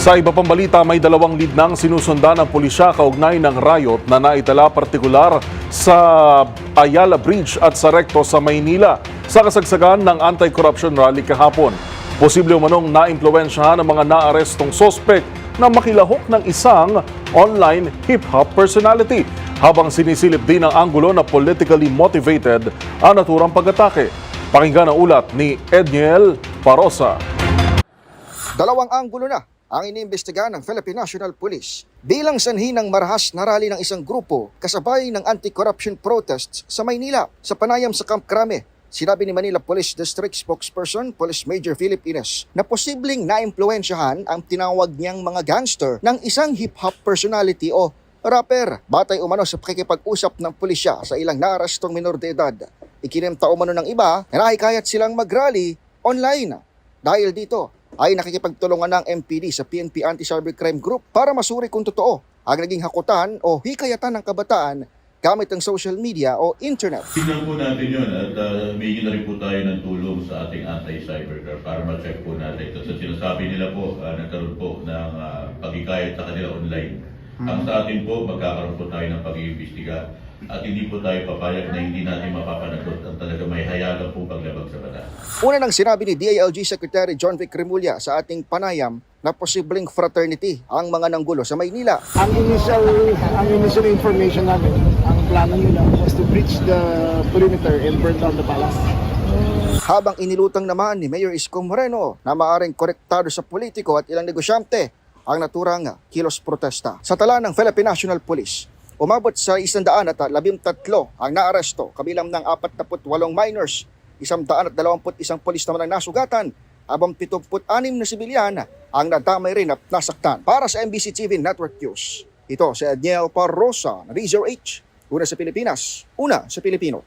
Sa iba pang balita, may dalawang lead nang sinusundan ng pulisya kaugnay ng riot na naitala partikular sa Ayala Bridge at sa Recto sa Maynila sa kasagsagan ng anti-corruption rally kahapon. Posible umanong naimpluwensyahan ng mga naarestong sospek na makilahok ng isang online hip-hop personality habang sinisilip din ang anggulo na politically motivated ang naturang pag-atake. Pakinggan ang ulat ni Edniel Parosa. Dalawang anggulo na ang iniimbestigahan ng Philippine National Police bilang sanhi ng marahas na rally ng isang grupo kasabay ng anti-corruption protests sa Maynila sa panayam sa Camp Crame. Sinabi ni Manila Police District Spokesperson Police Major Philip Ines na posibleng naimpluwensyahan ang tinawag niyang mga gangster ng isang hip-hop personality o rapper. Batay umano sa pakikipag-usap ng pulisya sa ilang naarestong minor de edad. Ikinimta umano ng iba na nahikayat silang mag-rally online. Dahil dito ay nakikipagtulungan ng MPD sa PNP Anti-Cybercrime Group para masuri kung totoo ang naging hakutan o hikayatan ng kabataan gamit ang social media o internet. Tignan po natin yun at humingi na rin po tayo ng tulong sa ating anti-cybercrime para ma-check po natin. Kasi sinasabi nila po, nagkaroon po ng pagkikayat sa kanila online. Ang sa atin po, magkakaroon po tayo ng pag-iimbestiga at hindi po tayo papayag na hindi natin mapapanagot ang talaga may hayagan po paglabag sa batas. Una nang sinabi ni DILG Secretary John Vic Remulla sa ating panayam na posibleng fraternity ang mga nanggulo sa Maynila. Ang initial information namin, ang plano nila was to breach the perimeter and burn down the palace. Habang inilutang naman ni Mayor Isko Moreno na maaring korektado sa politiko at ilang negosyante ang naturang kilos protesta. Sa tala ng Philippine National Police, umabot sa 113 ang naaresto, kabilang ng 48 minors, 121 pulis naman ang nasugatan, habang 76 na sibilyan ang nadamay rin at nasaktan. Para sa MBC TV Network News, ito si Edniel Parosa, na Razor H. Una sa Pilipinas, una sa Pilipino.